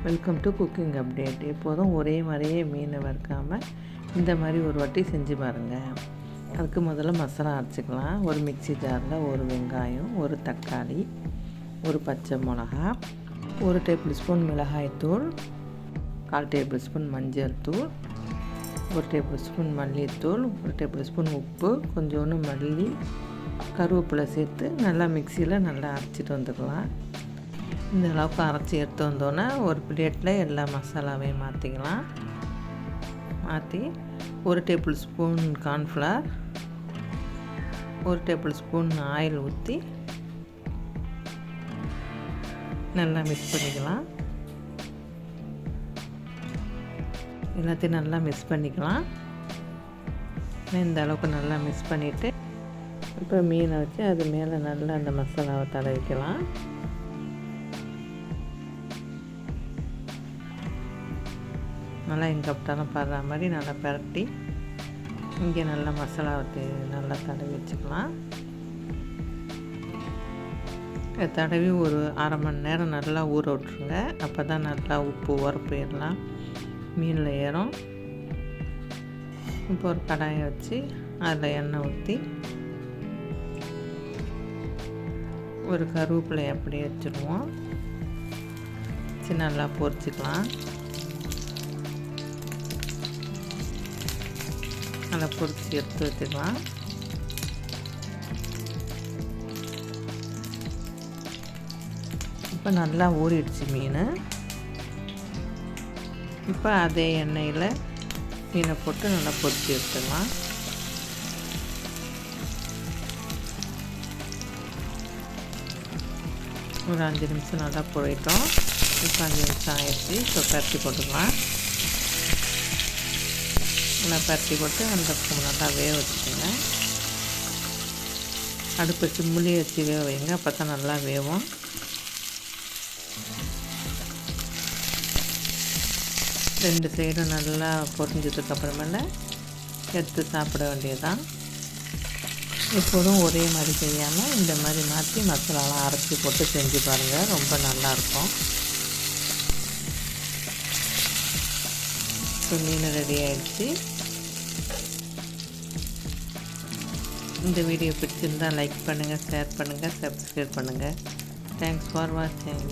Welcome to cooking update. எப்போதும் ஒரே மாதிரியே மீனை வறுக்காமல் இந்த மாதிரி ஒரு வாட்டி செஞ்சு பாருங்கள். அதுக்கு முதல்ல மசாலா அரைச்சிக்கலாம். ஒரு மிக்ஸி ஜாரில் ஒரு வெங்காயம், ஒரு தக்காளி, ஒரு பச்சை மிளகா, 1 டேபிள் ஸ்பூன் மிளகாய்த்தூள், 1/4 டேபிள் ஸ்பூன் மஞ்சள் தூள், 1 டேபிள் ஸ்பூன் மல்லித்தூள், 1 டேபிள் ஸ்பூன் உப்பு, கொஞ்சோண்டு மல்லி, கருவேப்பிலை சேர்த்து நல்லா மிக்சியில் நல்லா அரைச்சிட்டு வந்துக்கலாம். இந்த அளவுக்கு அரைச்சி எடுத்து வந்தோன்னே ஒரு பிளேட்டில் எல்லா மசாலாவையும் மாற்றிக்கலாம். மாற்றி 1 table spoon cornflour, 1 table spoon oil ஊற்றி நல்லா மிக்ஸ் பண்ணிக்கலாம். எல்லாத்தையும் நல்லா மிக்ஸ் பண்ணிக்கலாம். இந்த அளவுக்கு நல்லா மிக்ஸ் பண்ணிவிட்டு இப்போ மீனை வச்சு அது மேலே நல்லா அந்த மசாலாவை தடவிக்கலாம். நல்லா எங்கப்பட்டாலும் படுற மாதிரி நல்லா பரட்டி இங்கே நல்லா மசாலாவை நல்லா தடவி வச்சுக்கலாம். தடவி ஒரு 1/2 மணி நேரம் நல்லா ஊற விட்ருங்க. அப்போ தான் நல்லா உப்பு உரப்பு எல்லாம் மீனில் ஏறும். இப்போ ஒரு கடாயை வச்சு அதில் எண்ணெய் ஊற்றி ஒரு கருவேப்பிலை அப்படியே வச்சுருவோம். நல்லா பொரிச்சிக்கலாம். நல்லா பொரிச்சு எடுத்து வச்சுக்கலாம். இப்போ நல்லா ஊறிடுச்சு மீன். இப்போ அதே எண்ணெயில் மீனை போட்டு நல்லா பொரிச்சு எடுத்துக்கலாம். ஒரு 5 நிமிஷம் நல்லா போயிட்டோம். இப்போ 5 நிமிஷம் ஆயிடுச்சு. இப்போ பருத்தி போட்டுக்கலாம். நல்லா பருத்தி போட்டு அந்த நல்லா வேக வச்சுக்கோங்க. அடுப்பு சிம்முலேயே வச்சு வேக வைங்க. அப்போ தான் நல்லா வேகும். ரெண்டு சைடும் நல்லா பொரிஞ்சதுக்கப்புறமேல எடுத்து சாப்பிட வேண்டியதுதான். எப்போதும் ஒரே மாதிரி செய்யாமல் இந்த மாதிரி மாற்றி மசாலாலாம் அரைச்சி போட்டு செஞ்சு பாருங்கள். ரொம்ப நல்லாயிருக்கும். இப்போ மீன் ரெடி ஆகிடுச்சு. இந்த வீடியோ பிடிச்சிருந்தால் லைக் பண்ணுங்கள், ஷேர் பண்ணுங்கள், சப்ஸ்கிரைப் பண்ணுங்கள். தேங்க்ஸ் ஃபார் வாட்சிங்.